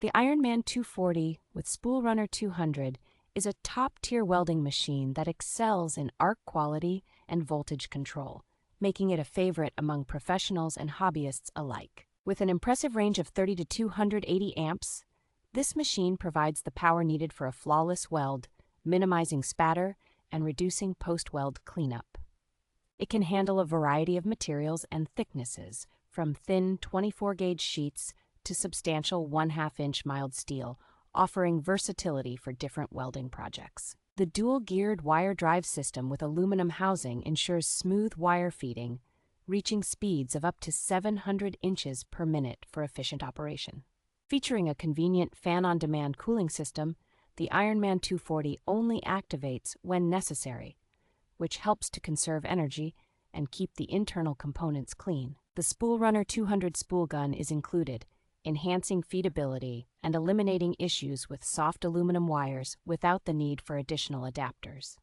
The Ironman 240 with SpoolRunner 200 is a top-tier welding machine that excels in arc quality and voltage control, making it a favorite among professionals and hobbyists alike. With an impressive range of 30 to 280 amps, this machine provides the power needed for a flawless weld, minimizing spatter and reducing post-weld cleanup. It can handle a variety of materials and thicknesses, from thin 24-gauge sheets to substantial 1/2-inch mild steel, offering versatility for different welding projects. The dual-geared wire drive system with aluminum housing ensures smooth wire feeding, reaching speeds of up to 700 inches per minute for efficient operation. Featuring a convenient fan-on-demand cooling system, the Ironman 240 only activates when necessary, which helps to conserve energy and keep the internal components clean. The SpoolRunner 200 spool gun is included, enhancing feedability and eliminating issues with soft aluminum wires without the need for additional adapters.